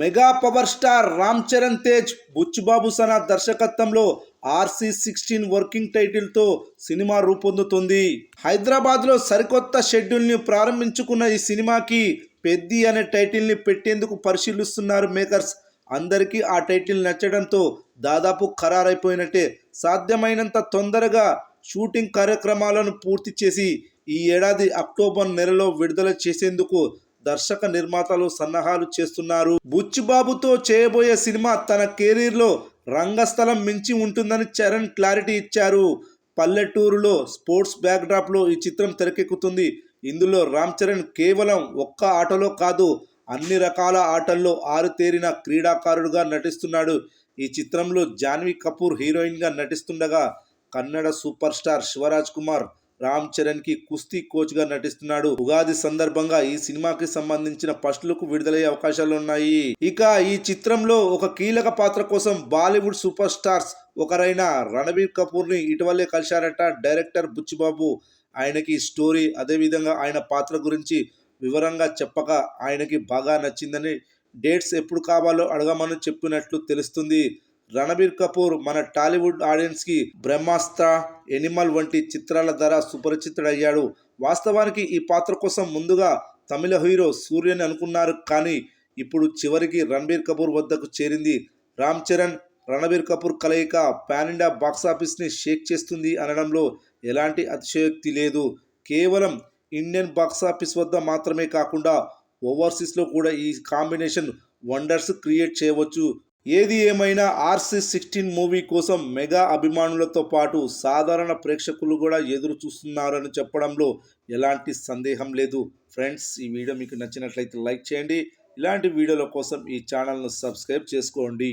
Mega power star Ram Charan Tej Buchi Babu Sana దర్శకత్వంలో RC16 working title తో cinema రూపొందుతుంది. Hyderabad లో సరికొత్త షెడ్యూల్ ని ప్రారంభించుకున్న ఈ సినిమాకి పెద్ది అనే టైటిల్ ని పెట్టేందుకు పరిశీలిస్తున్నారు మేకర్స్. అందరికీ ఆ టైటిల్ నచ్చడంతో దాదాపు ఖరారైపోయినట్టే. సాధ్యమైనంత తొందరగా షూటింగ్ కార్యక్రమాలను పూర్తి చేసి ఈ ఏడాది అక్టోబర్ నెలలో విడుదల చేసేందుకు దర్శక నిర్మాతలు సన్నాహాలు చేస్తున్నారు. బుచ్చిబాబుతో చేయబోయే సినిమా తన కెరీర్లో రంగస్థలం మించి ఉంటుందని చరణ్ క్లారిటీ ఇచ్చారు. పల్లెటూరులో స్పోర్ట్స్ బ్యాక్డ్రాప్లో ఈ చిత్రం తెరకెక్కుతుంది. ఇందులో రామ్ చరణ్ కేవలం ఒక్క ఆటలో కాదు, అన్ని రకాల ఆటల్లో ఆరుతేరిన క్రీడాకారుడుగా నటిస్తున్నాడు. ఈ చిత్రంలో జాన్వీ కపూర్ హీరోయిన్గా నటిస్తుండగా కన్నడ సూపర్ స్టార్ శివరాజ్ కుమార్ రామ్ చరణ్ కి కుస్తీ కోచ్ గా నటిస్తున్నాడు. ఉగాది సందర్భంగా ఈ సినిమాకి సంబంధించిన ఫస్ట్ లుక్ విడుదలయ్యే అవకాశాలు ఉన్నాయి. ఇక ఈ చిత్రంలో ఒక కీలక పాత్ర కోసం బాలీవుడ్ సూపర్ స్టార్స్ ఒకరైన రణబీర్ కపూర్ ని ఇటీవలే కలిశారట డైరెక్టర్ బుచ్చిబాబు. ఆయనకి స్టోరీ అదేవిధంగా ఆయన పాత్ర గురించి వివరంగా చెప్పగా ఆయనకి బాగా నచ్చిందని, డేట్స్ ఎప్పుడు కావాలో అడగమని చెప్పినట్లు తెలుస్తుంది. రణబీర్ కపూర్ మన టాలీవుడ్ ఆడియన్స్కి బ్రహ్మాస్త్ర, ఎనిమల్ వంటి చిత్రాల ద్వారా సుపరిచితుడయ్యాడు. వాస్తవానికి ఈ పాత్ర కోసం ముందుగా తమిళ హీరో సూర్యని అనుకున్నారు. కానీ ఇప్పుడు చివరికి రణబీర్ కపూర్ వద్దకు చేరింది. రామ్ చరణ్, రణబీర్ కపూర్ కలయిక పాన్ ఇండియా బాక్సాఫీస్ని షేక్ చేస్తుంది అనడంలో ఎలాంటి అతిశయోక్తి లేదు. కేవలం ఇండియన్ బాక్సాఫీస్ వద్ద మాత్రమే కాకుండా ఓవర్సీస్లో కూడా ఈ కాంబినేషన్ వండర్స్ క్రియేట్ చేయవచ్చు. ఏది ఏమైనా RC16 మూవీ కోసం మెగా అభిమానులతో పాటు సాధారణ ప్రేక్షకులు కూడా ఎదురు చూస్తున్నారని చెప్పడంలో ఎలాంటి సందేహం లేదు. ఫ్రెండ్స్, ఈ వీడియో మీకు నచ్చినట్లయితే లైక్ చేయండి. ఇలాంటి వీడియోల కోసం ఈ ఛానల్ను సబ్స్క్రైబ్ చేసుకోండి.